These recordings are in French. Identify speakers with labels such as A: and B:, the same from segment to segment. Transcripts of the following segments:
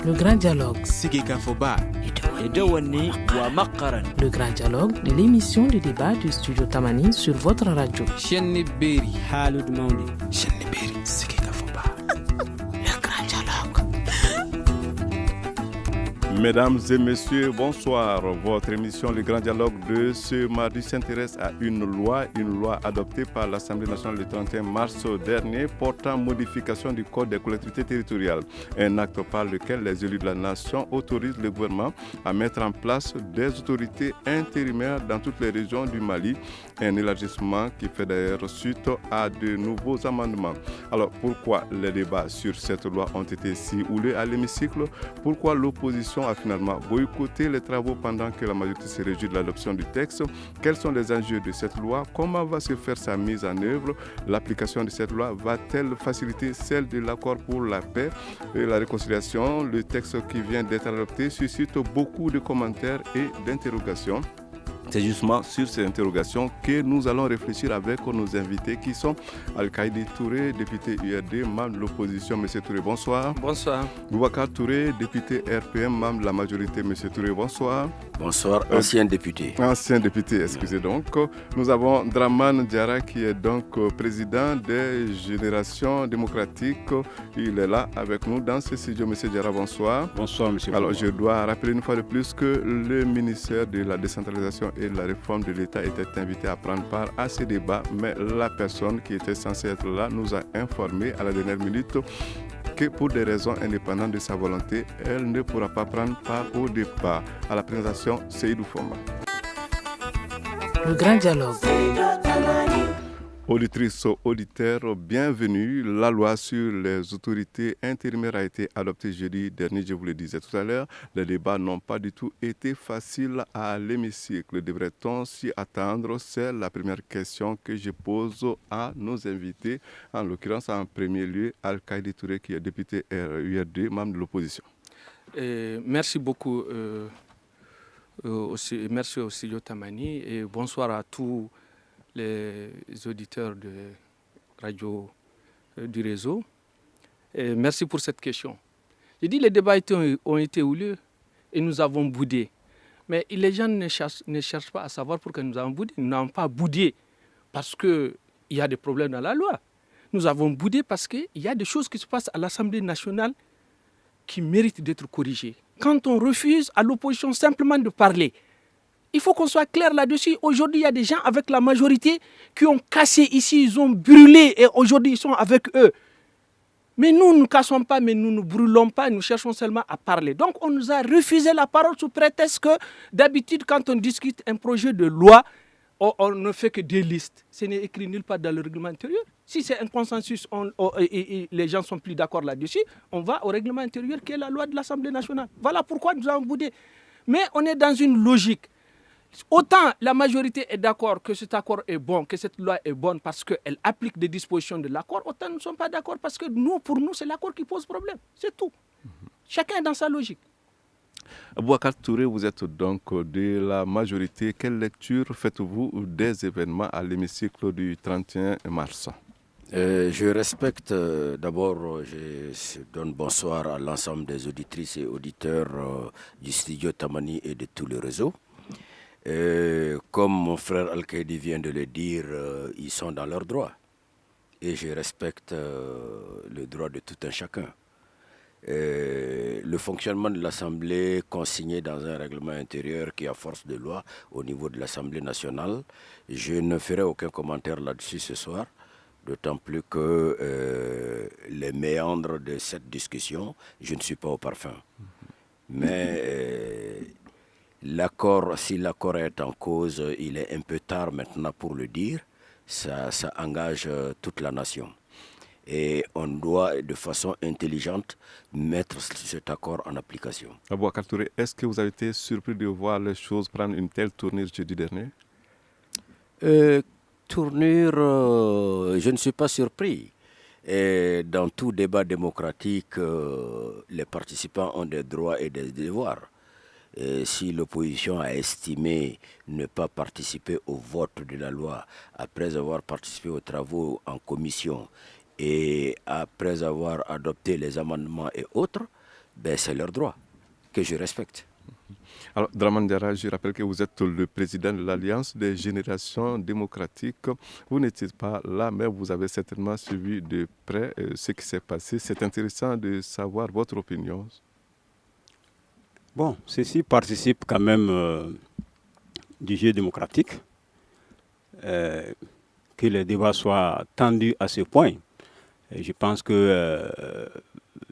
A: Le grand dialogue.
B: Sigeka Foba.
A: Le grand dialogue de l'émission de débat du studio Tamani sur votre radio.
B: Chenni Beri.
C: Halud Mauni.
B: Chenni Beri. Sigeka Foba.
A: Le grand dialogue.
D: Mesdames et messieurs, bonsoir. Votre émission Le Grand Dialogue de ce mardi s'intéresse à une loi adoptée par l'Assemblée nationale le 31 mars dernier portant modification du Code des collectivités territoriales. Un acte par lequel les élus de la nation autorisent le gouvernement à mettre en place des autorités intérimaires dans toutes les régions du Mali. Un élargissement qui fait d'ailleurs suite à de nouveaux amendements. Alors pourquoi les débats sur cette loi ont été si houleux à l'hémicycle? Pourquoi l'opposition a finalement boycotté les travaux pendant que la majorité se réjouit de l'adoption du texte? Quels sont les enjeux de cette loi? Comment va se faire sa mise en œuvre? L'application de cette loi va-t-elle faciliter celle de l'accord pour la paix et la réconciliation? Le texte qui vient d'être adopté suscite beaucoup de commentaires et d'interrogations. C'est justement sur ces interrogations que nous allons réfléchir avec nos invités qui sont Al-Kaïdi Touré, député URD, membre de l'opposition. Monsieur Touré, bonsoir.
C: Bonsoir.
D: Boubacar Touré, député RPM, membre de la majorité. Monsieur Touré, bonsoir.
E: Bonsoir, ancien député.
D: Ancien député, excusez donc. Nous avons Draman Diarra qui est donc président des Générations démocratiques. Il est là avec nous dans ce studio. Monsieur Diarra, bonsoir.
C: Bonsoir, monsieur.
D: Alors, je dois rappeler une fois de plus que le ministère de la décentralisation et de la réforme de l'État était invité à prendre part à ces débats, mais la personne qui était censée être là nous a informé à la dernière minute que pour des raisons indépendantes de sa volonté, elle ne pourra pas prendre part au débat. À la présentation, Seydou Foma.
A: Le grand dialogue.
D: Auditrices, auditeurs, bienvenue. La loi sur les autorités intérimaires a été adoptée jeudi dernier, je vous le disais tout à l'heure. Les débats n'ont pas du tout été faciles à l'hémicycle. Devrait-on s'y attendre? C'est la première question que je pose à nos invités. En l'occurrence, en premier lieu, Al-Kaïdi Touré, qui est député URD, membre de l'opposition.
C: Merci beaucoup. Merci au studio Tamani et bonsoir à tous les auditeurs de radio du réseau. Et merci pour cette question. J'ai dit les débats ont été houleux et nous avons boudé. Mais les gens ne cherchent pas à savoir pourquoi nous avons boudé. Nous n'avons pas boudé parce qu'il y a des problèmes dans la loi. Nous avons boudé parce qu'il y a des choses qui se passent à l'Assemblée nationale qui méritent d'être corrigées. Quand on refuse à l'opposition simplement de parler, il faut qu'on soit clair là-dessus. Aujourd'hui, il y a des gens avec la majorité qui ont cassé ici, ils ont brûlé et aujourd'hui, ils sont avec eux. Mais nous ne cassons pas, mais nous ne brûlons pas, nous cherchons seulement à parler. Donc, on nous a refusé la parole sous prétexte que, d'habitude, quand on discute un projet de loi, on ne fait que des listes. Ce n'est écrit nulle part dans le règlement intérieur. Si c'est un consensus et les gens sont plus d'accord là-dessus, on va au règlement intérieur qui est la loi de l'Assemblée nationale. Voilà pourquoi nous avons boudé. Mais on est dans une logique. Autant la majorité est d'accord que cet accord est bon, que cette loi est bonne parce qu'elle applique des dispositions de l'accord, autant nous ne sommes pas d'accord parce que pour nous, c'est l'accord qui pose problème. C'est tout. Chacun est dans sa logique.
D: Boubacar Touré, vous êtes donc de la majorité. Quelle lecture faites-vous des événements à l'hémicycle du 31 mars?
E: Je respecte d'abord, je donne bonsoir à l'ensemble des auditrices et auditeurs du studio Tamani et de tout le réseau. Comme mon frère Al-Kaïdi vient de le dire, ils sont dans leurs droits. Et je respecte le droit de tout un chacun. Le fonctionnement de l'Assemblée consigné dans un règlement intérieur qui a force de loi au niveau de l'Assemblée nationale, je ne ferai aucun commentaire là-dessus ce soir, d'autant plus que les méandres de cette discussion, je ne suis pas au parfum. Mais l'accord, si l'accord est en cause, il est un peu tard maintenant pour le dire, ça engage toute la nation. Et on doit, de façon intelligente, mettre cet accord en application.
D: Boubacar Touré, est-ce que vous avez été surpris de voir les choses prendre une telle tournure jeudi dernier?
E: Tournure, je ne suis pas surpris. Et dans tout débat démocratique, les participants ont des droits et des devoirs. Et si l'opposition a estimé ne pas participer au vote de la loi après avoir participé aux travaux en commission, et après avoir adopté les amendements et autres, c'est leur droit, que je respecte.
D: Alors, Dramane Diarra, je rappelle que vous êtes le président de l'Alliance des générations démocratiques. Vous n'étiez pas là, mais vous avez certainement suivi de près ce qui s'est passé. C'est intéressant de savoir votre opinion.
F: Bon, ceci participe quand même du jeu démocratique. Que les débats soient tendus à ce point. Et je pense que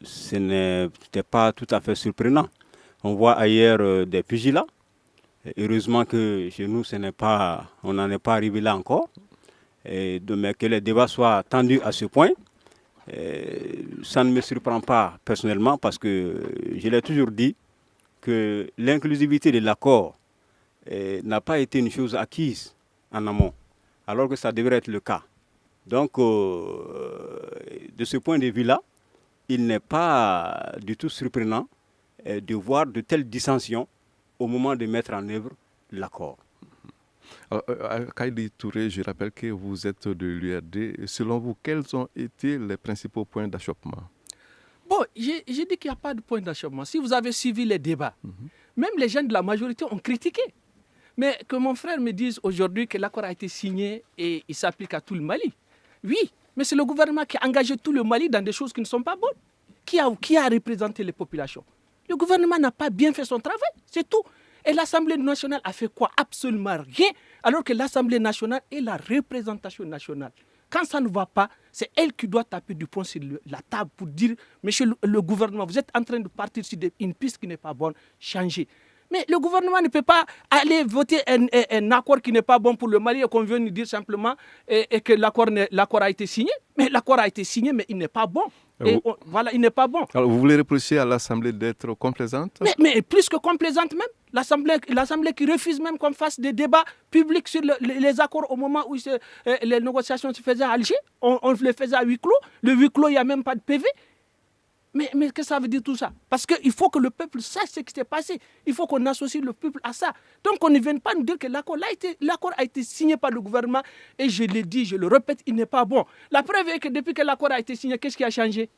F: ce n'était pas tout à fait surprenant. On voit ailleurs des pugilats. Heureusement que chez nous, on n'en est pas arrivé là encore. Mais que les débats soient tendus à ce point, ça ne me surprend pas personnellement parce que je l'ai toujours dit que l'inclusivité de l'accord n'a pas été une chose acquise en amont, alors que ça devrait être le cas. Donc, de ce point de vue-là, il n'est pas du tout surprenant de voir de telles dissensions au moment de mettre en œuvre l'accord.
D: Kaïdi Touré, je rappelle que vous êtes de l'URD. Selon vous, quels ont été les principaux points d'achoppement?
C: Bon, j'ai dit qu'il n'y a pas de point d'achoppement. Si vous avez suivi les débats, même les gens de la majorité ont critiqué. Mais que mon frère me dise aujourd'hui que l'accord a été signé et il s'applique à tout le Mali. Oui, mais c'est le gouvernement qui a engagé tout le Mali dans des choses qui ne sont pas bonnes. Qui a représenté les populations? Le gouvernement n'a pas bien fait son travail, c'est tout. Et l'Assemblée nationale a fait quoi? Absolument rien, alors que l'Assemblée nationale est la représentation nationale. Quand ça ne va pas, c'est elle qui doit taper du poing sur la table pour dire, monsieur le gouvernement, vous êtes en train de partir sur une piste qui n'est pas bonne, changez. Mais le gouvernement ne peut pas aller voter un accord qui n'est pas bon pour le Mali et qu'on vient nous dire simplement que l'accord a été signé. Mais l'accord a été signé, mais il n'est pas bon. Voilà, il n'est pas bon.
D: Alors, vous voulez reprocher à l'Assemblée d'être complaisante?
C: Mais plus que complaisante même. L'Assemblée qui refuse même qu'on fasse des débats publics sur les accords au moment où les négociations se faisaient à Alger. On les faisait à huis clos. Le huis clos, il n'y a même pas de PV. Mais qu'est-ce que ça veut dire tout ça? Parce qu'il faut que le peuple sache ce qui s'est passé. Il faut qu'on associe le peuple à ça. Donc on ne vient pas nous dire que l'accord a été signé par le gouvernement. Et je le dis, je le répète, il n'est pas bon. La preuve est que depuis que l'accord a été signé, qu'est-ce qui a changé?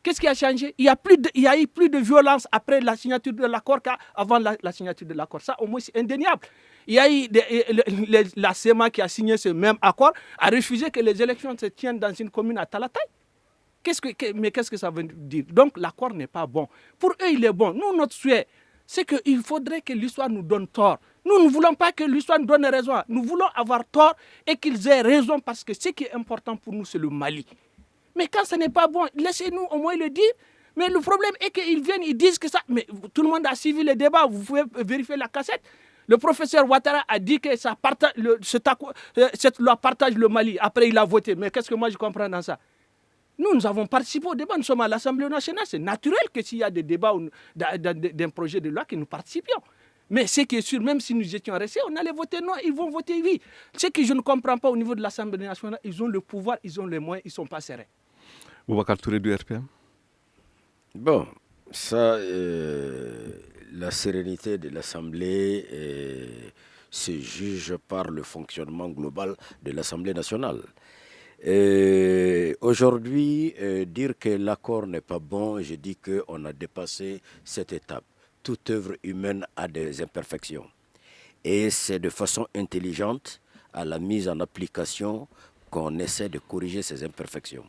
C: Qu'est-ce qui a changé? Il y a eu plus de violence après la signature de l'accord qu'avant la signature de l'accord. Ça, au moins, c'est indéniable. Il y a eu la CEMA qui a signé ce même accord, a refusé que les élections se tiennent dans une commune à Talatay. Mais qu'est-ce que ça veut dire? Donc l'accord n'est pas bon. Pour eux, il est bon. Nous, notre souhait, c'est qu'il faudrait que l'histoire nous donne tort. Nous ne voulons pas que l'histoire nous donne raison. Nous voulons avoir tort et qu'ils aient raison parce que ce qui est important pour nous, c'est le Mali. Mais quand ce n'est pas bon, laissez-nous au moins le dire. Mais le problème est qu'ils viennent, ils disent que ça... Mais tout le monde a suivi les débats, vous pouvez vérifier la cassette. Le professeur Ouattara a dit que cette loi partage le Mali. Après, il a voté. Mais qu'est-ce que moi je comprends dans ça? Nous avons participé au débat, nous sommes à l'Assemblée nationale. C'est naturel que s'il y a des débats d'un projet de loi, que nous participions. Mais ce qui est sûr, même si nous étions restés, on allait voter non, ils vont voter oui. Ce que je ne comprends pas au niveau de l'Assemblée nationale, ils ont le pouvoir, ils ont les moyens, ils ne sont pas sereins.
D: Boubacar Touré du RPM.
E: Bon, ça, la sérénité de l'Assemblée se juge par le fonctionnement global de l'Assemblée nationale. Aujourd'hui, dire que l'accord n'est pas bon, je dis qu'on a dépassé cette étape. Toute œuvre humaine a des imperfections. Et c'est de façon intelligente, à la mise en application, qu'on essaie de corriger ces imperfections.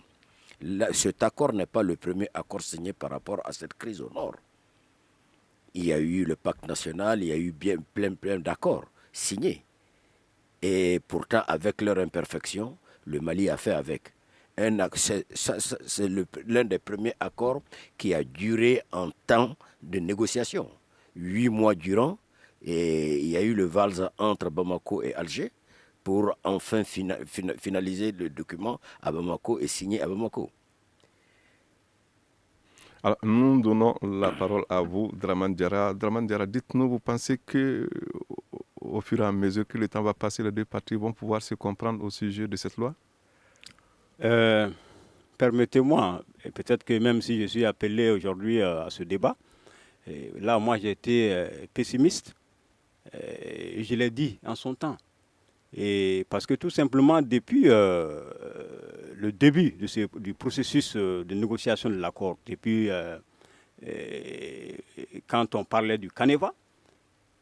E: Cet accord n'est pas le premier accord signé par rapport à cette crise au nord. Il y a eu le pacte national, il y a eu plein d'accords signés. Et pourtant, avec leurs imperfections, le Mali a fait avec. C'est l'un des premiers accords qui a duré en temps de négociation. 8 mois durant, et il y a eu le valse entre Bamako et Alger pour enfin finaliser le document à Bamako et signer à Bamako.
D: Alors, nous donnons la parole à vous, Dramane Diarra. Dramane Diarra, dites-nous, vous pensez qu'au fur et à mesure que le temps va passer, les deux parties vont pouvoir se comprendre au sujet de cette loi?
F: Permettez-moi, et peut-être que même si je suis appelé aujourd'hui à ce débat, là, moi, j'ai été pessimiste, je l'ai dit en son temps. Et parce que tout simplement, depuis le début du processus de négociation de l'accord, depuis quand on parlait du Caneva,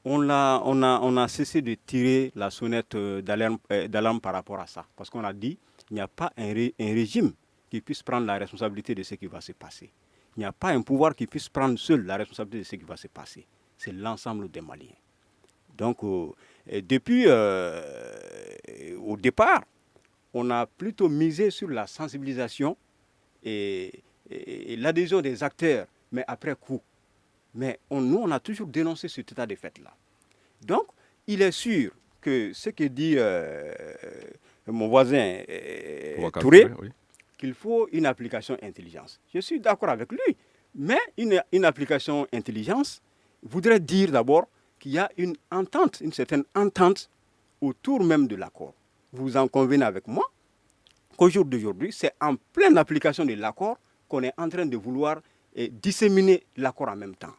F: on a cessé de tirer la sonnette d'alarme par rapport à ça. Parce qu'on a dit qu'il n'y a pas un régime qui puisse prendre la responsabilité de ce qui va se passer. Il n'y a pas un pouvoir qui puisse prendre seul la responsabilité de ce qui va se passer. C'est l'ensemble des Maliens. Donc, depuis au départ, on a plutôt misé sur la sensibilisation et l'adhésion des acteurs, mais après coup. Mais nous, on a toujours dénoncé cet état de fait-là. Donc, il est sûr que ce que dit mon voisin Touré, oui, qu'il faut une application intelligence. Je suis d'accord avec lui, mais une application intelligence voudrait dire d'abord qu'il y a une certaine entente autour même de l'accord. Vous en convenez avec moi qu'au jour d'aujourd'hui, c'est en pleine application de l'accord qu'on est en train de vouloir disséminer l'accord en même temps.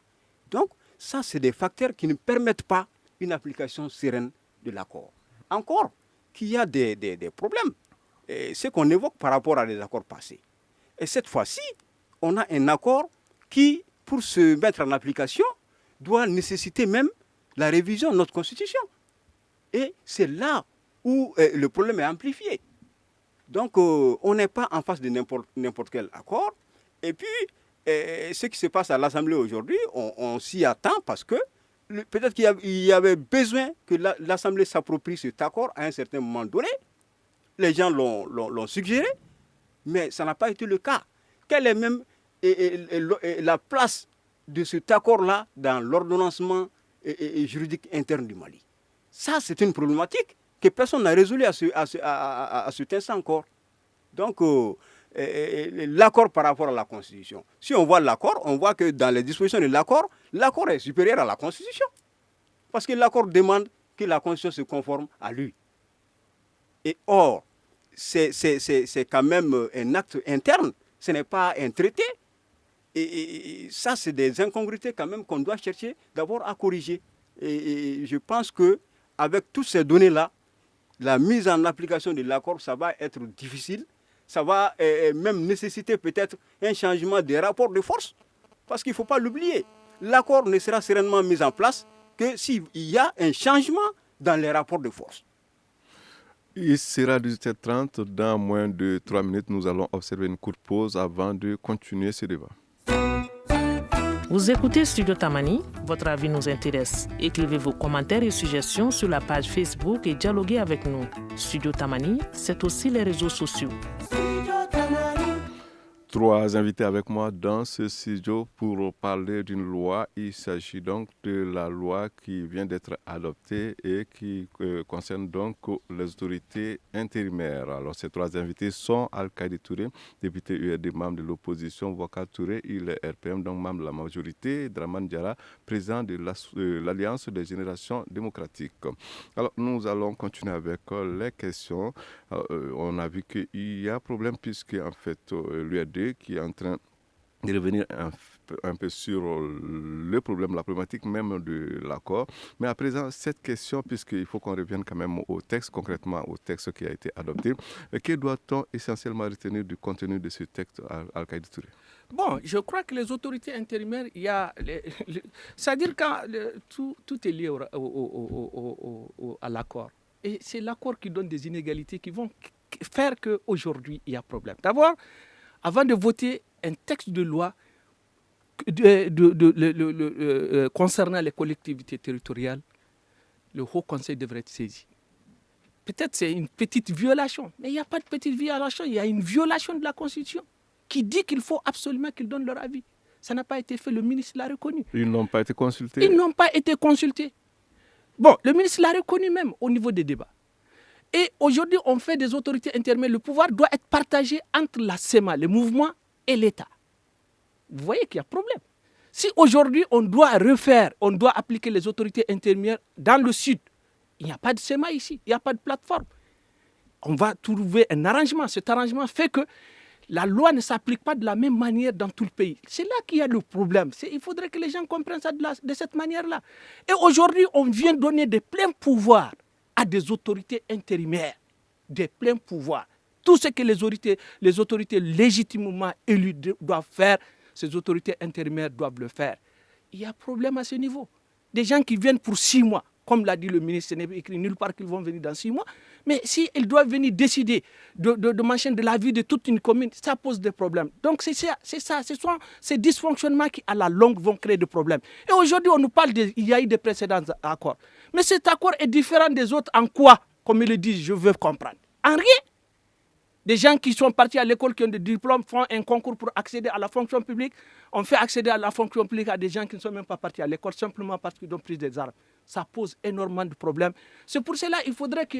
F: Donc, ça, c'est des facteurs qui ne permettent pas une application sereine de l'accord. Encore qu'il y a des problèmes. Ce qu'on évoque par rapport à des accords passés. Et cette fois-ci, on a un accord qui, pour se mettre en application, doit nécessiter même la révision de notre Constitution. Et c'est là où le problème est amplifié. Donc, on n'est pas en face de n'importe quel accord. Et puis, ce qui se passe à l'Assemblée aujourd'hui, on s'y attend parce que peut-être qu'il y avait besoin que l'Assemblée s'approprie cet accord à un certain moment donné. Les gens l'ont suggéré, mais ça n'a pas été le cas. Quelle est même la place de cet accord-là dans l'ordonnancement juridique interne du Mali? Ça, c'est une problématique que personne n'a résolue à cet instant encore. Donc, l'accord par rapport à la Constitution. Si on voit l'accord, on voit que dans les dispositions de l'accord est supérieur à la Constitution. Parce que l'accord demande que la Constitution se conforme à lui. Et or, c'est quand même un acte interne, ce n'est pas un traité. Et ça, c'est des incongruités quand même qu'on doit chercher d'abord à corriger. Et je pense qu'avec toutes ces données-là, la mise en application de l'accord, ça va être difficile. Ça va même nécessiter peut-être un changement des rapports de force. Parce qu'il ne faut pas l'oublier. L'accord ne sera sereinement mis en place que s'il y a un changement dans les rapports de force.
D: Il sera 18h30. Dans moins de 3 minutes, nous allons observer une courte pause avant de continuer ce débat.
A: Vous écoutez Studio Tamani, votre avis nous intéresse. Écrivez vos commentaires et suggestions sur la page Facebook et dialoguez avec nous. Studio Tamani, c'est aussi les réseaux sociaux.
D: 3 invités avec moi dans ce studio pour parler d'une loi. Il s'agit donc de la loi qui vient d'être adoptée et qui concerne donc les autorités intérimaires. Alors ces 3 invités sont Al-Kaïdi Touré, député URD, membre de l'opposition, Vocal Touré, il est RPM, donc membre de la majorité, Draman Diara, président de l'Alliance des générations démocratiques. Alors nous allons continuer avec les questions. On a vu qu'il y a un problème puisque en fait l'URD qui est en train de revenir un peu sur le problème, la problématique même de l'accord. Mais à présent, cette question, puisqu'il faut qu'on revienne quand même au texte, concrètement au texte qui a été adopté, que doit-on essentiellement retenir du contenu de ce texte, Al-Kaïdi Touré?
C: Bon, je crois que les autorités intérimaires, c'est-à-dire que tout est lié à l'accord. Et c'est l'accord qui donne des inégalités qui vont faire qu'aujourd'hui, il y a problème. D'abord, avant de voter un texte de loi concernant les collectivités territoriales, le Haut Conseil devrait être saisi. Peut-être c'est une petite violation, mais il n'y a pas de petite violation, il y a une violation de la Constitution qui dit qu'il faut absolument qu'ils donnent leur avis. Ça n'a pas été fait, le ministre l'a reconnu.
D: Ils n'ont pas été consultés?
C: Ils n'ont pas été consultés. Bon, le ministre l'a reconnu même au niveau des débats. Et aujourd'hui, on fait des autorités intérimaires. Le pouvoir doit être partagé entre la SEMA, le mouvement, et l'État. Vous voyez qu'il y a problème. Si aujourd'hui, on doit appliquer les autorités intérimaires dans le Sud, il n'y a pas de SEMA ici, il n'y a pas de plateforme. On va trouver un arrangement. Cet arrangement fait que la loi ne s'applique pas de la même manière dans tout le pays. C'est là qu'il y a le problème. Il faudrait que les gens comprennent ça de cette manière-là. Et aujourd'hui, on vient donner des pleins pouvoirs à des autorités intérimaires. Des pleins pouvoirs. Tout ce que les autorités légitimement élues doivent faire ces autorités intérimaires doivent le faire. Il y a problème à ce niveau. Des gens qui viennent pour 6 mois, comme l'a dit le ministre, ce n'est écrit nulle part qu'ils vont venir dans 6 mois, mais s'ils doivent venir décider de la vie de toute une commune, ça pose des problèmes. Donc c'est ça, ce sont ces dysfonctionnements qui à la longue vont créer des problèmes. Et aujourd'hui on nous parle, il y a eu des précédents accords. Mais cet accord est différent des autres en quoi? Comme ils le disent, je veux comprendre. En rien. Des gens qui sont partis à l'école, qui ont des diplômes, font un concours pour accéder à la fonction publique. On fait accéder à la fonction publique à des gens qui ne sont même pas partis à l'école, simplement parce qu'ils ont pris des armes. Ça pose énormément de problèmes. C'est pour cela qu'il faudrait que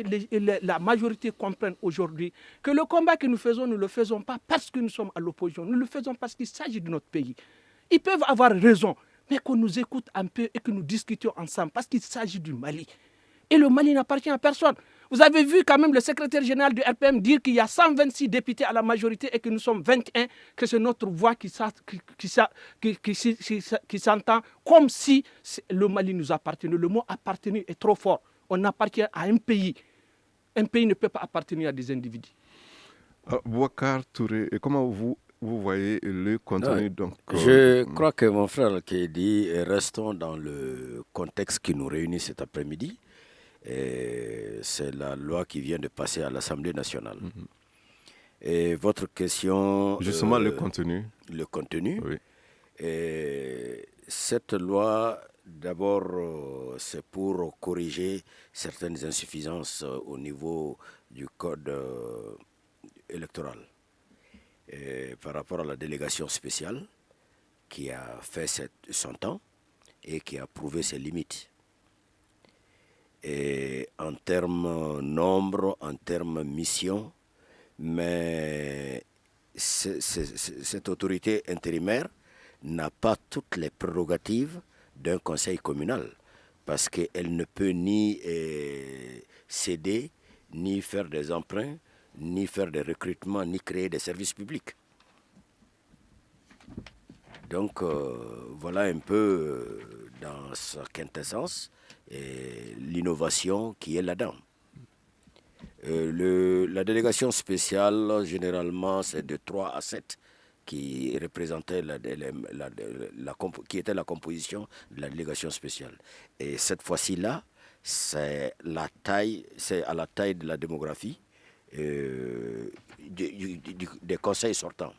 C: la majorité comprenne aujourd'hui que le combat que nous faisons, nous ne le faisons pas parce que nous sommes à l'opposition. Nous le faisons parce qu'il s'agit de notre pays. Ils peuvent avoir raison, mais qu'on nous écoute un peu et que nous discutions ensemble parce qu'il s'agit du Mali. Et le Mali n'appartient à personne. Vous avez vu quand même le secrétaire général du RPM dire qu'il y a 126 députés à la majorité et que nous sommes 21, que c'est notre voix qui s'entend comme si le Mali nous appartenait. Le mot appartenir est trop fort. On appartient à un pays. Un pays ne peut pas appartenir à des individus.
D: Boubacar Touré, comment vous voyez le contenu
E: Je crois que mon frère qui dit restons dans le contexte qui nous réunit cet après-midi. C'est la loi qui vient de passer à l'Assemblée nationale. Et votre question...
D: Justement, le contenu.
E: Le contenu.
D: Oui.
E: Cette loi, d'abord, c'est pour corriger certaines insuffisances au niveau du code électoral. Par rapport à la délégation spéciale qui a fait son temps et qui a prouvé ses limites. Et en termes nombre, en termes mission, mais cette autorité intérimaire n'a pas toutes les prérogatives d'un conseil communal parce qu'elle ne peut ni céder, ni faire des emprunts, ni faire des recrutements, ni créer des services publics. Donc voilà un peu dans sa quintessence l'innovation qui est là-dedans. La délégation spéciale, généralement, c'est de 3 à 7 qui représentait qui était la composition de la délégation spéciale. Et cette fois-ci-là, c'est à la taille de la démographie des conseils sortants.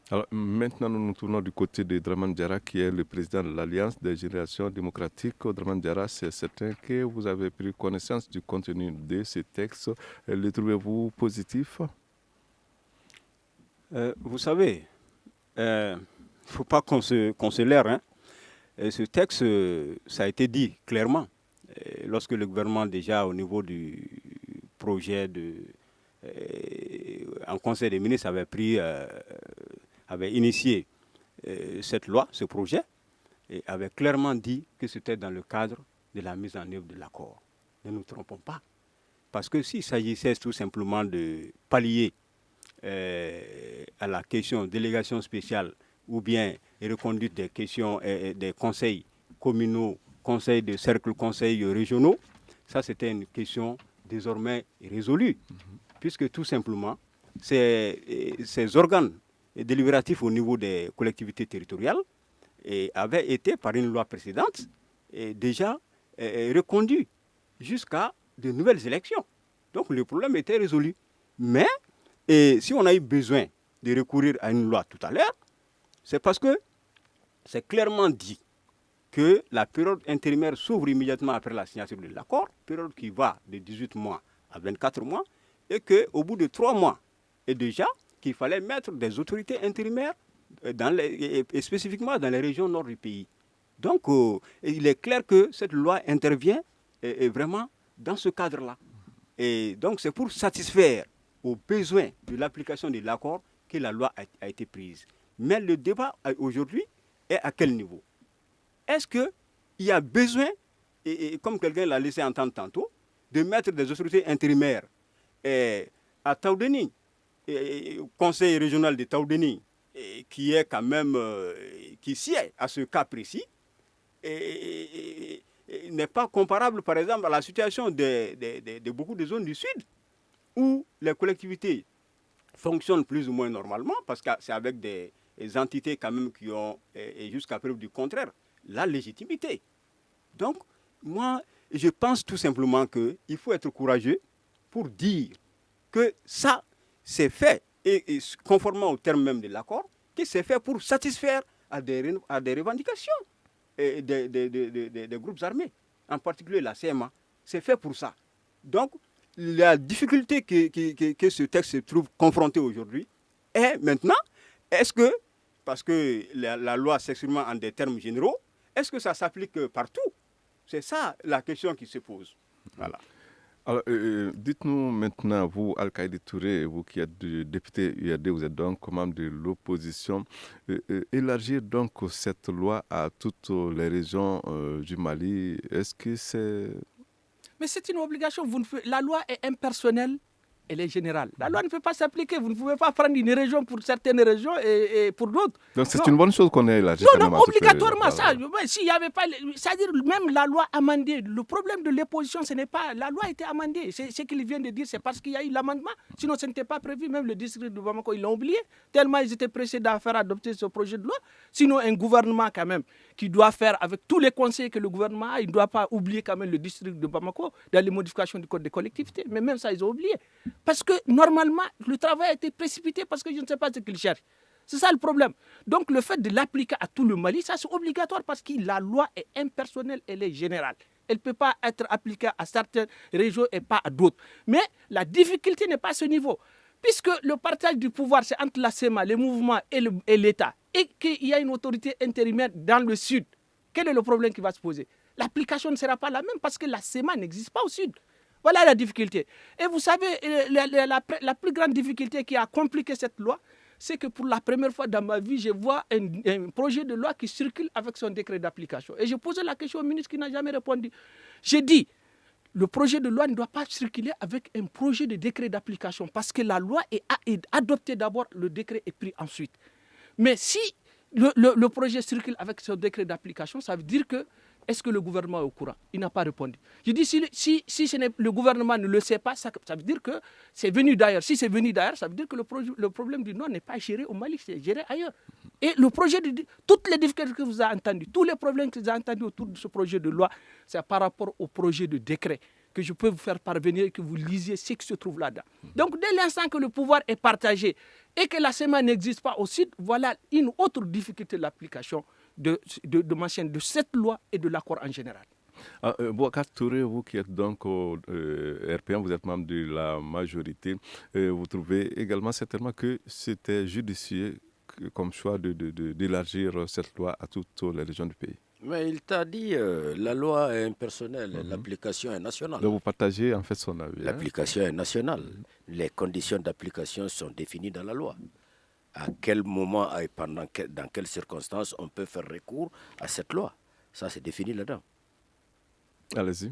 D: Alors, maintenant, nous nous tournons du côté de Dramane Diarra, qui est le président de l'Alliance des générations démocratiques. Dramane Diarra, c'est certain que vous avez pris connaissance du contenu de ces textes. Le trouvez-vous positif?
F: Vous savez, il ne faut pas qu'on se leurre. Hein. Ce texte, ça a été dit clairement. Lorsque le gouvernement, déjà au niveau du projet en Conseil des ministres, avait initié cette loi, ce projet, et avait clairement dit que c'était dans le cadre de la mise en œuvre de l'accord. Ne nous trompons pas. Parce que s'il s'agissait tout simplement de pallier à la question délégation spéciale ou bien reconduite des questions des conseils communaux, conseils de cercles, conseils régionaux, ça c'était une question désormais résolue. Puisque tout simplement, ces organes délibératifs au niveau des collectivités territoriales avaient été, par une loi précédente, déjà reconduits jusqu'à de nouvelles élections. Donc le problème était résolu. Mais si on a eu besoin de recourir à une loi tout à l'heure, c'est parce que c'est clairement dit que la période intérimaire s'ouvre immédiatement après la signature de l'accord, période qui va de 18 mois à 24 mois, et qu'au bout de 3 mois, et déjà qu'il fallait mettre des autorités intérimaires et spécifiquement dans les régions nord du pays. Donc, il est clair que cette loi intervient vraiment dans ce cadre-là. Et donc, c'est pour satisfaire aux besoins de l'application de l'accord que la loi a été prise. Mais le débat aujourd'hui est à quel niveau? Est-ce qu'il y a besoin, et comme quelqu'un l'a laissé entendre tantôt, de mettre des autorités intérimaires à Taoudeni, conseil régional de Taoudeni, qui est quand même, qui sied à ce cas précis, n'est pas comparable, par exemple, à la situation de beaucoup de zones du Sud, où les collectivités fonctionne plus ou moins normalement, parce que c'est avec des entités quand même qui ont, et jusqu'à preuve du contraire, la légitimité. Donc, moi, je pense tout simplement qu'il faut être courageux pour dire que ça, c'est fait, et conformément au terme même de l'accord, que c'est fait pour satisfaire à des revendications des groupes armés, en particulier la CMA. C'est fait pour ça. Donc, la difficulté que ce texte se trouve confronté aujourd'hui est maintenant, est-ce que, parce que la loi s'exprime en des termes généraux, est-ce que ça s'applique partout? C'est ça la question qui se pose. Voilà.
D: Alors, dites-nous maintenant, vous, Al-Qaïdi Touré, vous qui êtes député URD, vous êtes donc membre de l'opposition, élargir donc cette loi à toutes les régions du Mali, est-ce que c'est...
C: Mais c'est une obligation. La loi est impersonnelle, elle est générale. La loi ne peut pas s'appliquer. Vous ne pouvez pas prendre une région pour certaines régions et pour d'autres.
D: Donc c'est une bonne chose qu'on ait élargi.
C: Non, obligatoirement. S'il n'y avait pas... C'est-à-dire même la loi amendée, le problème de l'opposition, ce n'est pas... La loi a été amendée. Ce qu'il vient de dire, c'est parce qu'il y a eu l'amendement. Sinon, ce n'était pas prévu. Même le district de Bamako, ils l'ont oublié. Tellement ils étaient pressés de faire adopter ce projet de loi. Sinon, un gouvernement quand même qui doit faire avec tous les conseils que le gouvernement a, il ne doit pas oublier quand même le district de Bamako dans les modifications du code des collectivités. Mais même ça, ils ont oublié. Parce que normalement, le travail a été précipité parce que je ne sais pas ce qu'ils cherchent. C'est ça le problème. Donc le fait de l'appliquer à tout le Mali, ça c'est obligatoire parce que la loi est impersonnelle, elle est générale. Elle ne peut pas être appliquée à certaines régions et pas à d'autres. Mais la difficulté n'est pas à ce niveau. Puisque le partage du pouvoir, c'est entre la CEMA, les mouvements et l'État, et qu'il y a une autorité intérimaire dans le Sud, quel est le problème qui va se poser? L'application ne sera pas la même parce que la CEMA n'existe pas au Sud. Voilà la difficulté. Et vous savez, la plus grande difficulté qui a compliqué cette loi, c'est que pour la première fois dans ma vie, je vois un projet de loi qui circule avec son décret d'application. Et je posais la question au ministre qui n'a jamais répondu. J'ai dit, le projet de loi ne doit pas circuler avec un projet de décret d'application parce que la loi est adoptée d'abord, le décret est pris ensuite. Mais si le projet circule avec son décret d'application, ça veut dire que est-ce que le gouvernement est au courant? Il n'a pas répondu. Je dis, si le gouvernement ne le sait pas, ça veut dire que c'est venu d'ailleurs. Si c'est venu d'ailleurs, ça veut dire que le problème du Nord n'est pas géré au Mali, c'est géré ailleurs. Et le projet, toutes les difficultés que vous avez entendues, tous les problèmes que vous avez entendus autour de ce projet de loi, c'est par rapport au projet de décret que je peux vous faire parvenir et que vous lisiez ce qui se trouve là-dedans. Donc, dès l'instant que le pouvoir est partagé et que la CEMA n'existe pas au Sud, voilà une autre difficulté de l'application de cette loi et de l'accord en général.
D: Boubacar Touré, vous qui êtes donc au RPM, vous êtes membre de la majorité, vous trouvez également certainement que c'était judicieux comme choix d'élargir cette loi à toutes les régions du pays?
E: Mais il t'a dit, la loi est impersonnelle, l'application est nationale.
D: Donc vous partagez en fait son avis.
E: L'application est nationale. Les conditions d'application sont définies dans la loi. À quel moment et dans quelles circonstances on peut faire recours à cette loi. Ça, c'est défini là-dedans.
D: Allez-y.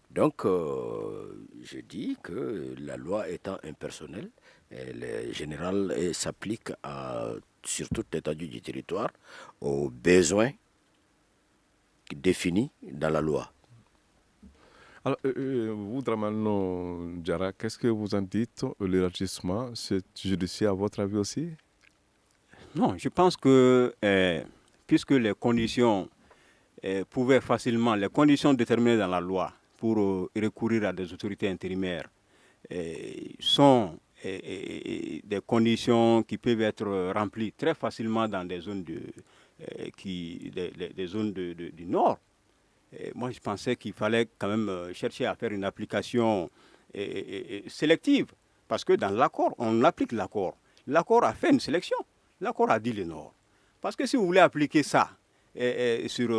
E: Donc, je dis que la loi étant impersonnelle, elle est générale et s'applique sur toute l'étendue du territoire aux besoins définis dans la loi.
D: Alors, vous, Dramano Diarra, qu'est-ce que vous en dites? L'élargissement, c'est judicieux à votre avis aussi?
F: Non, je pense que puisque les conditions pouvaient facilement, les conditions déterminées dans la loi pour recourir à des autorités intérimaires sont des conditions qui peuvent être remplies très facilement dans des zones des zones du Nord. Moi, je pensais qu'il fallait quand même chercher à faire une application sélective, parce que dans l'accord, on applique l'accord. L'accord a fait une sélection. L'accord a dit le Nord. Parce que si vous voulez appliquer ça sur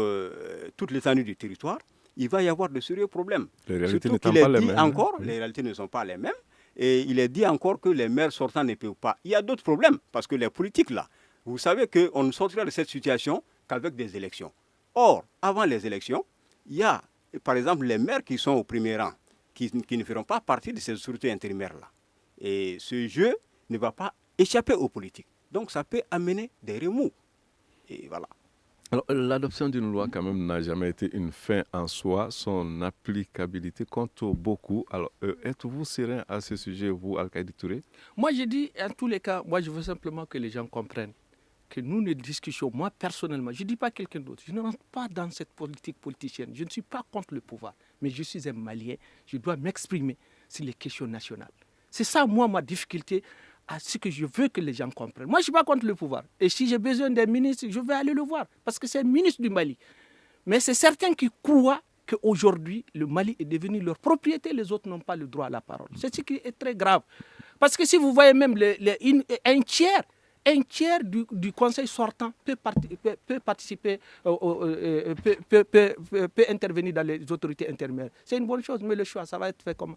F: toute l'étendue du territoire, il va y avoir de sérieux problèmes.
D: Les réalités
F: Surtout qu'il est dit encore, les réalités ne sont pas les mêmes, et il est dit encore que les maires sortants ne peuvent pas. Il y a d'autres problèmes, parce que les politiques là, vous savez qu'on ne sortira de cette situation qu'avec des élections. Or, avant les élections, il y a, par exemple, les maires qui sont au premier rang, qui ne feront pas partie de ces autorités intérimaires-là. Et ce jeu ne va pas échapper aux politiques. Donc, ça peut amener des remous. Et voilà.
D: Alors, l'adoption d'une loi, quand même, n'a jamais été une fin en soi. Son applicabilité compte beaucoup. Alors, êtes-vous serein à ce sujet, vous, Al-Kaïdi Touré?
C: Moi, je dis, en tous les cas, moi, je veux simplement que les gens comprennent que nous, nos discussions, moi, personnellement, je ne dis pas quelqu'un d'autre, je ne rentre pas dans cette politique politicienne. Je ne suis pas contre le pouvoir, mais je suis un Malien. Je dois m'exprimer sur les questions nationales. C'est ça, moi, ma difficulté à ce que je veux que les gens comprennent. Moi, je ne suis pas contre le pouvoir. Et si j'ai besoin d'un ministre, je vais aller le voir, parce que c'est un ministre du Mali. Mais c'est certains qui croient qu'aujourd'hui, le Mali est devenu leur propriété, les autres n'ont pas le droit à la parole. C'est ce qui est très grave. Parce que si vous voyez même un tiers du conseil sortant peut participer, peut intervenir dans les autorités intermédiaires. C'est une bonne chose, mais le choix, ça va être fait comment?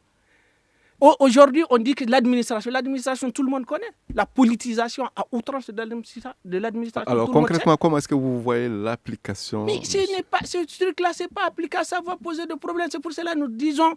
C: Aujourd'hui, on dit que l'administration, tout le monde connaît. La politisation à outrance de l'administration.
D: Alors, concrètement, comment est-ce que vous voyez l'application?
C: Mais ce truc-là, ce n'est pas applicable, ça va poser des problèmes. C'est pour cela que nous disons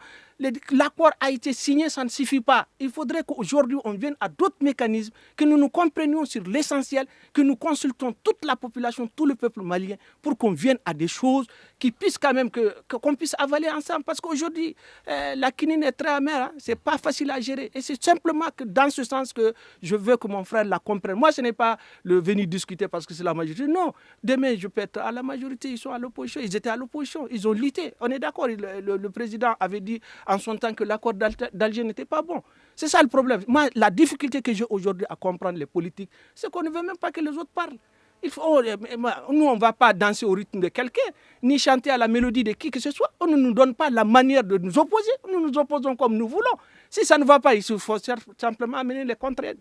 C: l'accord a été signé, ça ne suffit pas. Il faudrait qu'aujourd'hui, on vienne à d'autres mécanismes, que nous nous comprenions sur l'essentiel, que nous consultons toute la population, tout le peuple malien, pour qu'on vienne à des choses qui puissent quand même, qu'on puisse avaler ensemble. Parce qu'aujourd'hui, la quinine est très amère, hein, c'est pas facile à gérer. Et c'est simplement que dans ce sens que je veux que mon frère la comprenne. Moi, ce n'est pas le venir discuter parce que c'est la majorité. Non, demain, je peux être à la majorité, ils sont à l'opposition. Ils étaient à l'opposition, ils ont lutté. On est d'accord, le président avait dit en son temps que l'accord d'Alger n'était pas bon. C'est ça le problème. Moi, la difficulté que j'ai aujourd'hui à comprendre les politiques, c'est qu'on ne veut même pas que les autres parlent. Nous, on ne va pas danser au rythme de quelqu'un, ni chanter à la mélodie de qui que ce soit. On ne nous donne pas la manière de nous opposer. Nous nous opposons comme nous voulons. Si ça ne va pas, il faut simplement amener les contredits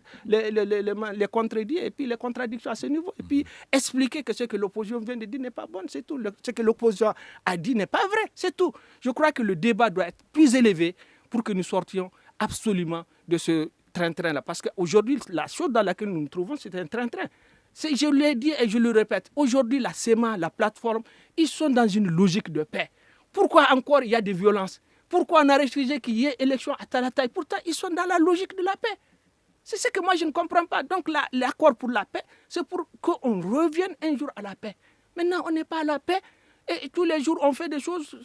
C: et puis les contradictions à ce niveau. Et puis expliquer que ce que l'opposition vient de dire n'est pas bon, c'est tout. Ce que l'opposition a dit n'est pas vrai, c'est tout. Je crois que le débat doit être plus élevé pour que nous sortions absolument de ce train-train-là. Parce qu'aujourd'hui, la chose dans laquelle nous nous trouvons, c'est un train-train. Je l'ai dit et je le répète, aujourd'hui la SEMA, la plateforme, ils sont dans une logique de paix. Pourquoi encore il y a des violences? Pourquoi on a refusé qu'il y ait élection à Talataï? Pourtant, ils sont dans la logique de la paix. C'est ce que moi je ne comprends pas. Donc l'accord pour la paix, c'est pour qu'on revienne un jour à la paix. Maintenant, on n'est pas à la paix. Et tous les jours, on fait des choses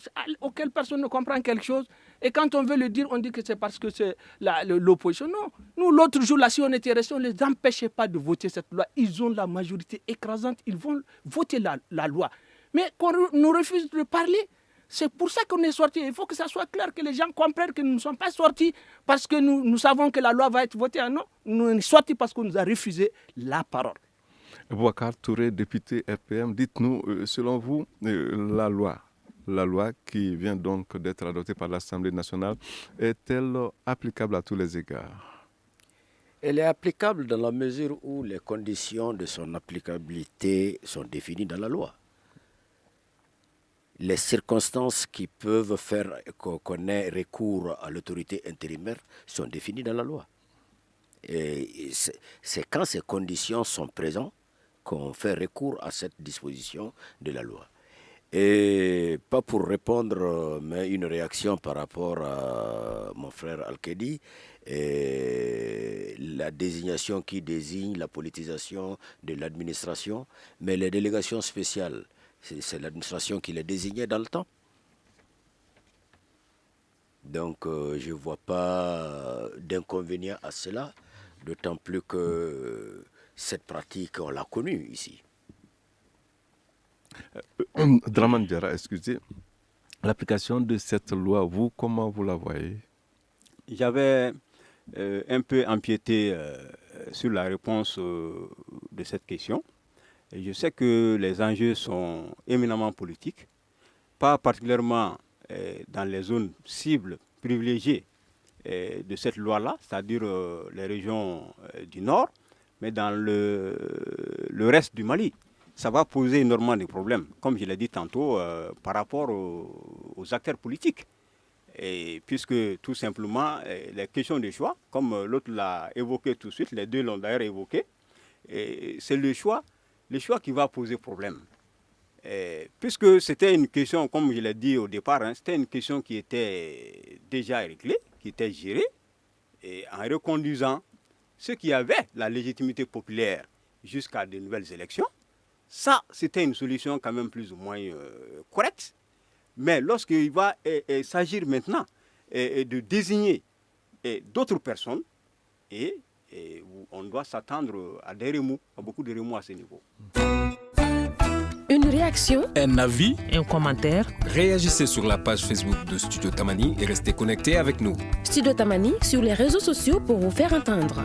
C: auxquelles personne ne comprend quelque chose. Et quand on veut le dire, on dit que c'est parce que c'est l'opposition. Non. Nous, l'autre jour, là, si on était restés, on ne les empêchait pas de voter cette loi. Ils ont la majorité écrasante. Ils vont voter la loi. Mais qu'on nous refuse de parler, c'est pour ça qu'on est sortis. Il faut que ça soit clair, que les gens comprennent que nous ne sommes pas sortis parce que nous savons que la loi va être votée. Non, nous sommes sortis parce qu'on nous a refusé la parole.
D: Boubacar Touré, député RPM, dites-nous, selon vous, la loi qui vient donc d'être adoptée par l'Assemblée nationale, est-elle applicable à tous les égards?
E: Elle est applicable dans la mesure où les conditions de son applicabilité sont définies dans la loi. Les circonstances qui peuvent faire qu'on ait recours à l'autorité intérimaire sont définies dans la loi. Et c'est quand ces conditions sont présentes qu'on fait recours à cette disposition de la loi. Et pas pour répondre, mais une réaction par rapport à mon frère Al-Kaïdi, la désignation qui désigne la politisation de l'administration, mais les délégations spéciales, c'est l'administration qui les désignait dans le temps. Donc je ne vois pas d'inconvénient à cela, d'autant plus que cette pratique, on l'a connue ici.
D: Dramane Diarra, excusez, l'application de cette loi, comment vous la voyez?
F: J'avais un peu empiété sur la réponse de cette question. Et je sais que les enjeux sont éminemment politiques, pas particulièrement dans les zones cibles privilégiées de cette loi-là, c'est-à-dire les régions du Nord, mais dans le reste du Mali. Ça va poser énormément de problèmes, comme je l'ai dit tantôt, par rapport aux acteurs politiques. Et puisque tout simplement, les questions de choix, comme l'autre l'a évoqué tout de suite, les deux l'ont d'ailleurs évoqué, c'est le choix qui va poser problème. Puisque c'était une question, comme je l'ai dit au départ, c'était une question qui était déjà réglée, qui était gérée, et en reconduisant ceux qui avaient la légitimité populaire jusqu'à de nouvelles élections, Ça, c'était une solution quand même plus ou moins correcte. Mais lorsqu'il va s'agir maintenant de désigner d'autres personnes, et on doit s'attendre à des remous, à beaucoup de remous à ce niveau.
G: Une réaction,
B: Un avis?
A: Un commentaire?
B: Réagissez sur la page Facebook de Studio Tamani et restez connectés avec nous.
G: Studio Tamani sur les réseaux sociaux pour vous faire entendre.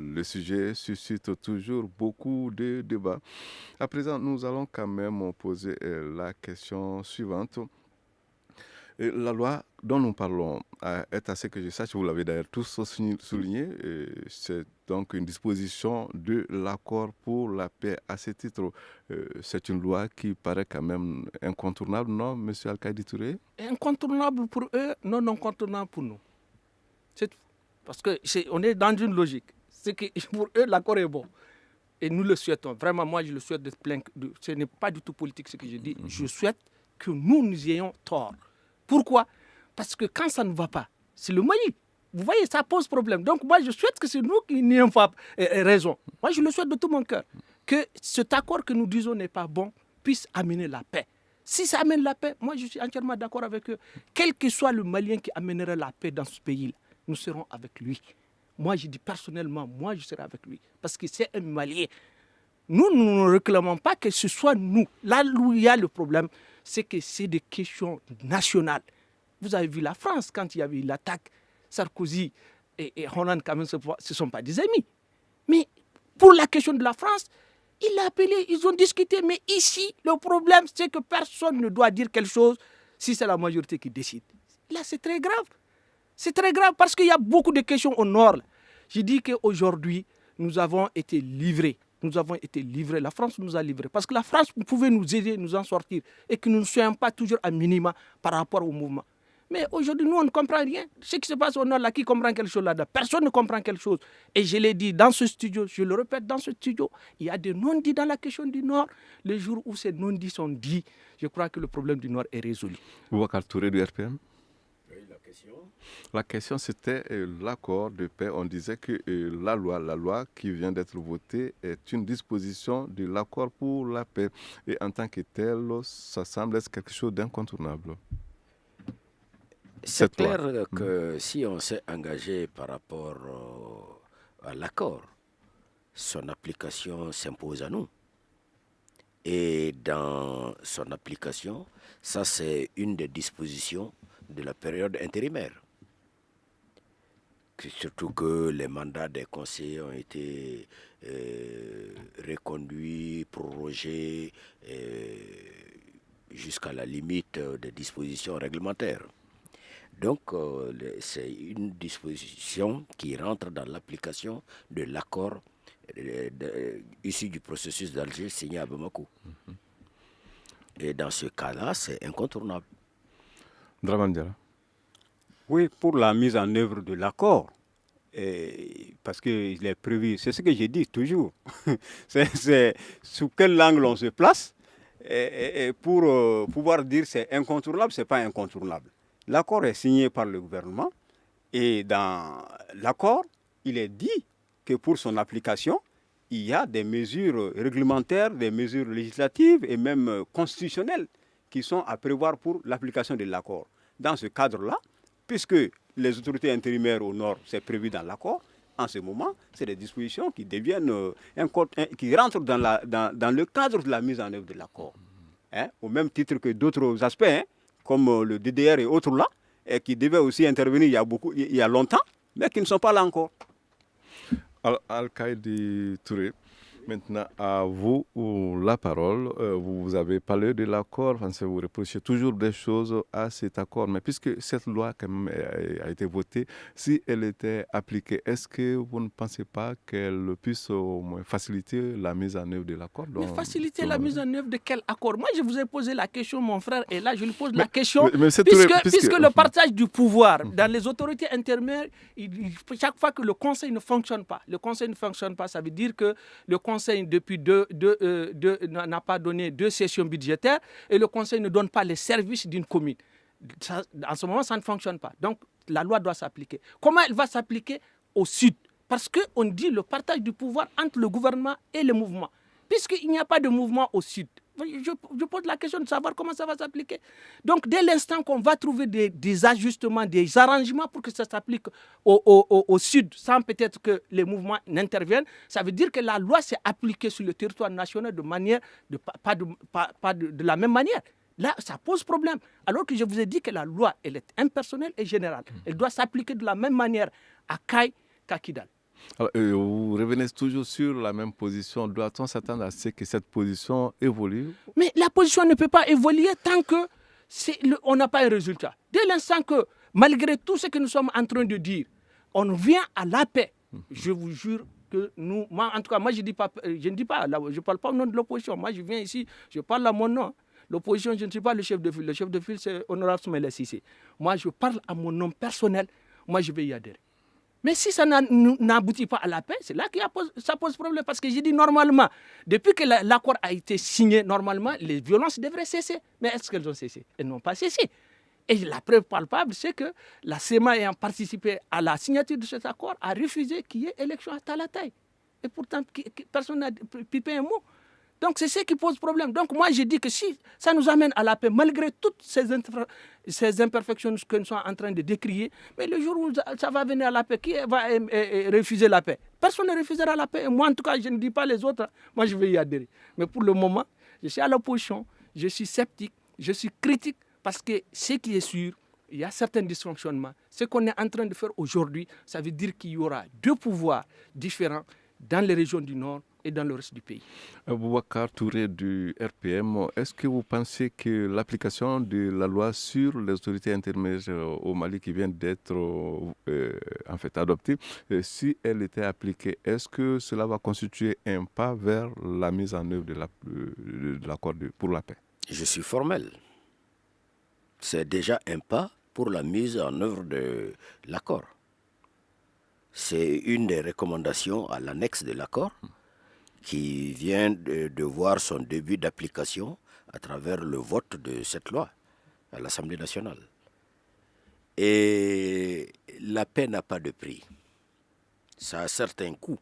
D: Le sujet suscite toujours beaucoup de débats. À présent, nous allons quand même poser la question suivante. La loi dont nous parlons est, à ce que je sache, vous l'avez d'ailleurs tous souligné, c'est donc une disposition de l'accord pour la paix. À ce titre, c'est une loi qui paraît quand même incontournable, non, M. Al-Khaïdi Touré?
C: Incontournable pour eux, non incontournable pour nous. C'est tout. Parce qu'on est dans une logique. C'est que pour eux, l'accord est bon. Et nous le souhaitons. Vraiment, moi, je le souhaite d'être plein. Ce n'est pas du tout politique ce que je dis. Je souhaite que nous ayons tort. Pourquoi? Parce que quand ça ne va pas, c'est le Mali. Vous voyez, ça pose problème. Donc moi, je souhaite que c'est nous qui n'ayons pas raison. Moi, je le souhaite de tout mon cœur. Que cet accord que nous disons n'est pas bon puisse amener la paix. Si ça amène la paix, moi, je suis entièrement d'accord avec eux. Quel que soit le Malien qui amènerait la paix dans ce pays-là, nous serons avec lui. Moi, je dis personnellement, moi, je serai avec lui. Parce que c'est un Malien. Nous ne réclamons pas que ce soit nous. Là où il y a le problème, c'est que c'est des questions nationales. Vous avez vu la France, quand il y avait eu l'attaque, Sarkozy et Hollande, quand même, ce ne sont pas des amis. Mais pour la question de la France, il l'a appelé, ils ont discuté. Mais ici, le problème, c'est que personne ne doit dire quelque chose si c'est la majorité qui décide. Là, c'est très grave. C'est très grave parce qu'il y a beaucoup de questions au nord. Je dis qu'aujourd'hui, nous avons été livrés. Nous avons été livrés, la France nous a livrés. Parce que la France pouvait nous aider, nous en sortir. Et que nous ne soyons pas toujours à minima par rapport au mouvement. Mais aujourd'hui, nous, on ne comprend rien. Ce qui se passe au Nord, là, qui comprend quelque chose là-dedans? Personne ne comprend quelque chose. Et je l'ai dit dans ce studio, je le répète, dans ce studio, il y a des non-dits dans la question du Nord. Le jour où ces non-dits sont dits, je crois que le problème du Nord est résolu.
D: Boubacar Touré du RPM. La question, c'était l'accord de paix. On disait que la loi qui vient d'être votée est une disposition de l'accord pour la paix. Et en tant que telle, ça semble être quelque chose d'incontournable.
E: C'est clair que si on s'est engagé par rapport à l'accord, son application s'impose à nous. Et dans son application, ça c'est une des dispositions de la période intérimaire. Surtout que les mandats des conseillers ont été reconduits, prorogés jusqu'à la limite des dispositions réglementaires. Donc, c'est une disposition qui rentre dans l'application de l'accord issu du processus d'Alger signé à Bamako. Et dans ce cas-là, c'est incontournable.
D: Draman Diarra.
F: Oui, pour la mise en œuvre de l'accord, parce qu'il est prévu, c'est ce que j'ai dit toujours, c'est sous quel angle on se place, et pour pouvoir dire c'est incontournable, ce n'est pas incontournable. L'accord est signé par le gouvernement, et dans l'accord, il est dit que pour son application, il y a des mesures réglementaires, des mesures législatives et même constitutionnelles qui sont à prévoir pour l'application de l'accord. Dans ce cadre-là, puisque les autorités intérimaires au nord, c'est prévu dans l'accord, en ce moment, c'est des dispositions qui deviennent, qui rentrent dans le cadre de la mise en œuvre de l'accord. Au même titre que d'autres aspects, comme le DDR et autres là, et qui devaient aussi intervenir il y a longtemps, mais qui ne sont pas là encore.
D: Al-Khaïdi Touré, maintenant à vous la parole. Vous avez parlé de l'accord, vous reprochez toujours des choses à cet accord. Mais puisque cette loi quand même a été votée, si elle était appliquée, est-ce que vous ne pensez pas qu'elle puisse au moins faciliter la mise en œuvre de l'accord?
C: Mais faciliter la mise en œuvre de quel accord? Moi, je vous ai posé la question, mon frère, et là, je lui pose la question. Puisque le partage du pouvoir dans les autorités intérimaires, chaque fois que le Conseil ne fonctionne pas, ça veut dire que le Conseil depuis n'a pas donné 2 sessions budgétaires et le Conseil ne donne pas les services d'une commune. Ça, en ce moment, ça ne fonctionne pas. Donc, la loi doit s'appliquer. Comment elle va s'appliquer au sud? Parce qu'on dit le partage du pouvoir entre le gouvernement et le mouvement. puisqu'il n'y a pas de mouvement au sud, je pose la question de savoir comment ça va s'appliquer. Donc, dès l'instant qu'on va trouver des ajustements, des arrangements pour que ça s'applique au sud, sans peut-être que les mouvements n'interviennent, ça veut dire que la loi s'est appliquée sur le territoire national de manière, pas de la même manière. Là, ça pose problème. Alors que je vous ai dit que la loi, elle est impersonnelle et générale. Elle doit s'appliquer de la même manière à Kay qu'à Kidal.
D: Alors, vous revenez toujours sur la même position. Doit-on s'attendre à ce que cette position évolue?
C: Mais la position ne peut pas évoluer tant qu'on n'a pas un résultat. Dès l'instant que, malgré tout ce que nous sommes en train de dire, on vient à la paix, je vous jure que nous, moi, en tout cas, moi je ne parle pas au nom de l'opposition. Moi je viens ici, je parle à mon nom. L'opposition, je ne suis pas le chef de file. Le chef de file, c'est Honorable Soumaïla Cissé. Moi, je parle à mon nom personnel. Moi, je vais y adhérer. Mais si ça n'aboutit pas à la paix, c'est là que ça pose problème. Parce que j'ai dit normalement, depuis que l'accord a été signé, normalement, les violences devraient cesser. Mais est-ce qu'elles ont cessé? Elles n'ont pas cessé. Et la preuve palpable, c'est que la SEMA ayant participé à la signature de cet accord a refusé qu'il y ait élection à Talatay. Et pourtant, personne n'a pipé un mot. Donc, c'est ce qui pose problème. Donc, moi, je dis que si ça nous amène à la paix, malgré toutes ces imperfections que nous sommes en train de décrier, mais le jour où ça va venir à la paix, qui va refuser la paix? Personne ne refusera la paix. Et moi, en tout cas, je ne dis pas les autres. Moi, je vais y adhérer. Mais pour le moment, je suis à l'opposition, je suis sceptique, je suis critique, parce que ce qui est sûr, il y a certains dysfonctionnements. Ce qu'on est en train de faire aujourd'hui, ça veut dire qu'il y aura deux pouvoirs différents dans les régions du Nord et dans le reste du pays.
D: Boubacar Touré du RPM, est-ce que vous pensez que l'application de la loi sur les autorités intermédiaires au Mali qui vient d'être adoptée, si elle était appliquée, est-ce que cela va constituer un pas vers la mise en œuvre de l'accord pour la paix?
E: Je suis formel. C'est déjà un pas pour la mise en œuvre de l'accord. C'est une des recommandations à l'annexe de l'accord qui vient de voir son début d'application à travers le vote de cette loi à l'Assemblée nationale. Et la paix n'a pas de prix. Ça a un certain coût.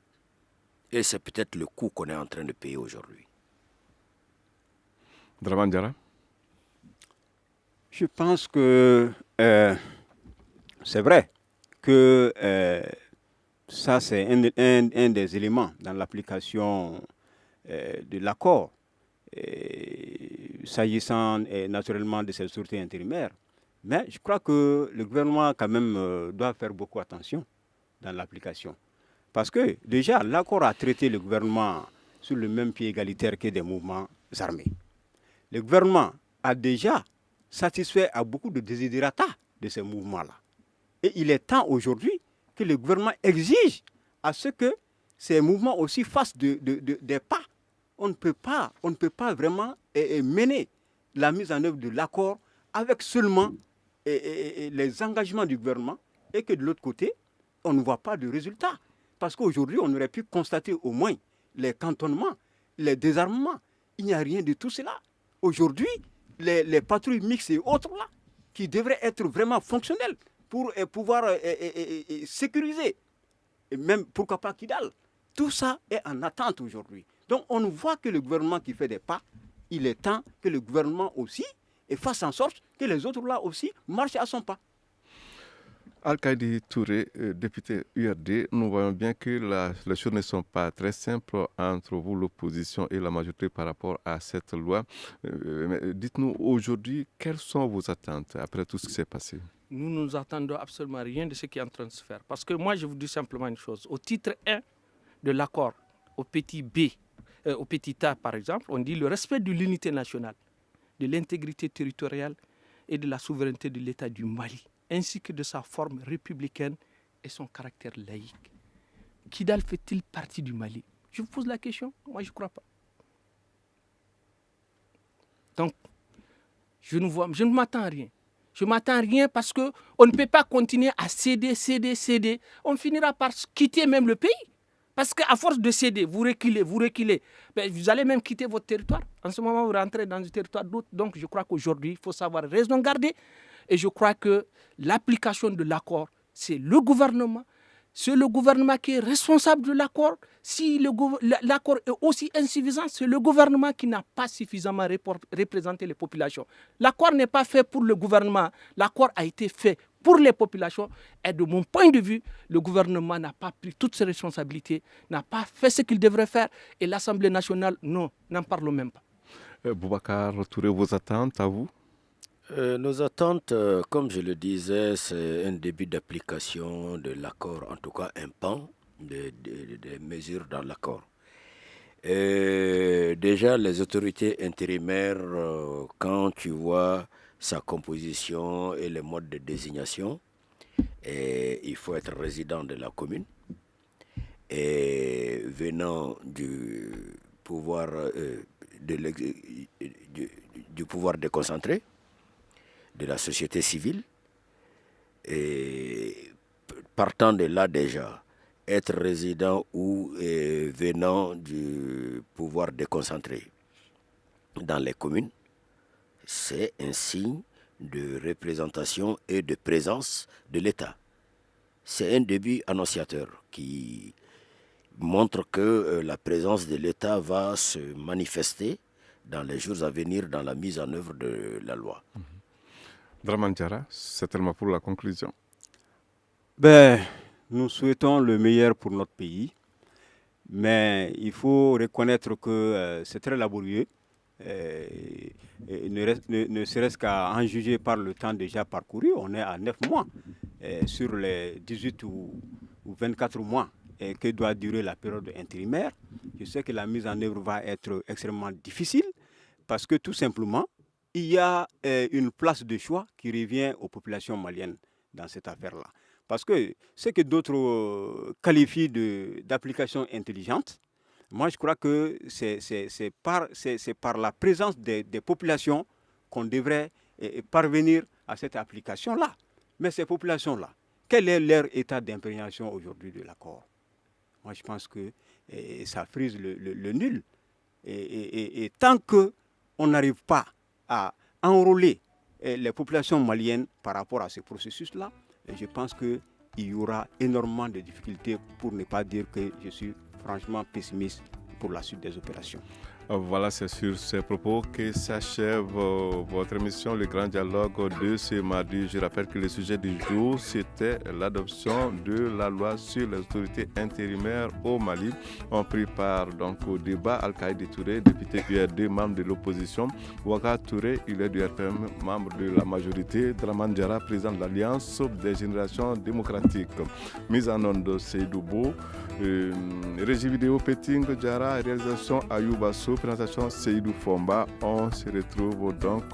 E: Et c'est peut-être le coût qu'on est en train de payer aujourd'hui.
D: Draman Diarra?
F: Je pense que c'est vrai que ça, c'est un des éléments dans l'application de l'accord, s'agissant naturellement de cette sûreté intérimaire. Mais je crois que le gouvernement, quand même, doit faire beaucoup attention dans l'application. Parce que, déjà, l'accord a traité le gouvernement sur le même pied égalitaire que des mouvements armés. Le gouvernement a déjà satisfait à beaucoup de desiderata de ces mouvements-là. Et il est temps aujourd'hui que le gouvernement exige à ce que ces mouvements aussi fassent des pas. On ne peut pas vraiment mener la mise en œuvre de l'accord avec seulement les engagements du gouvernement et que de l'autre côté, on ne voit pas de résultat. Parce qu'aujourd'hui, on aurait pu constater au moins les cantonnements, les désarmements. Il n'y a rien de tout cela. Aujourd'hui, les patrouilles mixtes et autres là, qui devraient être vraiment fonctionnelles, pour pouvoir sécuriser, et même pourquoi pas Kidal. Tout ça est en attente aujourd'hui. Donc on voit que le gouvernement qui fait des pas, il est temps que le gouvernement aussi fasse en sorte que les autres là aussi marchent à son pas.
D: Al-Kaïdi Touré, député URD, nous voyons bien que les choses ne sont pas très simples entre vous, l'opposition et la majorité par rapport à cette loi. Dites-nous aujourd'hui, quelles sont vos attentes après tout ce qui s'est passé?
C: Nous ne nous attendons absolument rien de ce qui est en train de se faire. Parce que moi, je vous dis simplement une chose. Au titre 1 de l'accord, au petit B, au petit A par exemple, on dit le respect de l'unité nationale, de l'intégrité territoriale et de la souveraineté de l'État du Mali, ainsi que de sa forme républicaine et son caractère laïque. Kidal fait-il partie du Mali? Je vous pose la question, moi je ne crois pas. Donc, je ne m'attends à rien. Je ne m'attends à rien parce qu'on ne peut pas continuer à céder. On finira par quitter même le pays. Parce qu'à force de céder, vous reculez. Ben, vous allez même quitter votre territoire. En ce moment, vous rentrez dans un territoire d'autre. Donc, je crois qu'aujourd'hui, il faut savoir raison garder. Et je crois que l'application de l'accord, c'est le gouvernement, c'est le gouvernement qui est responsable de l'accord. Si l'accord est aussi insuffisant, c'est le gouvernement qui n'a pas suffisamment représenté les populations. L'accord n'est pas fait pour le gouvernement, l'accord a été fait pour les populations. Et de mon point de vue, le gouvernement n'a pas pris toutes ses responsabilités, n'a pas fait ce qu'il devrait faire. Et l'Assemblée nationale, non, n'en parlons même pas.
D: Boubacar Touré, vos attentes à vous?
E: Nos attentes, comme je le disais, c'est un début d'application de l'accord, en tout cas un pan des mesures dans l'accord. Déjà, les autorités intérimaires, quand tu vois sa composition et les modes de désignation, il faut être résident de la commune et venant du pouvoir, du pouvoir déconcentré, de la société civile, et partant de là déjà, être résident ou venant du pouvoir déconcentré dans les communes, c'est un signe de représentation et de présence de l'État. C'est un début annonciateur qui montre que la présence de l'État va se manifester dans les jours à venir dans la mise en œuvre de la loi.
D: Dramane Diarra, c'est tellement pour la conclusion.
F: Nous souhaitons le meilleur pour notre pays, mais il faut reconnaître que c'est très laborieux, ne serait-ce qu'à en juger par le temps déjà parcouru. On est à 9 mois sur les 18 ou 24 mois que doit durer la période intérimaire. Je sais que la mise en œuvre va être extrêmement difficile parce que tout simplement, il y a une place de choix qui revient aux populations maliennes dans cette affaire-là. Parce que ce que d'autres qualifient d'application intelligente, moi je crois que c'est par la présence des populations qu'on devrait parvenir à cette application-là. Mais ces populations-là, quel est leur état d'imprégnation aujourd'hui de l'accord? Moi je pense que ça frise le nul. Et tant qu'on n'arrive pas à enrôler les populations maliennes par rapport à ce processus-là, je pense qu'il y aura énormément de difficultés, pour ne pas dire que je suis franchement pessimiste pour la suite des opérations.
D: Voilà, c'est sur ces propos que s'achève votre émission Le Grand Dialogue de ce mardi. Je rappelle que le sujet du jour, c'était l'adoption de la loi sur les autorités intérimaires au Mali. On prit part donc au débat. Al-Kaïdi Touré, député URD, membre de l'opposition. Ouaga Touré, il est du RPM, membre de la majorité. Dramane Diarra, président de l'Alliance des générations démocratiques. Mise en onde Seydoubo. Régie vidéo Peting Diarra, réalisation Ayouba Sow. Présentation Seydou Fomba. On se retrouve donc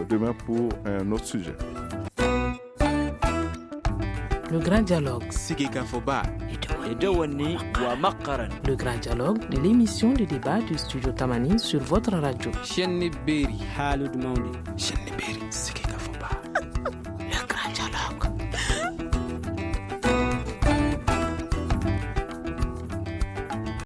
D: demain pour un autre sujet.
A: Le Grand Dialogue. Le Grand Dialogue de l'émission de débat du Studio Tamani sur votre radio.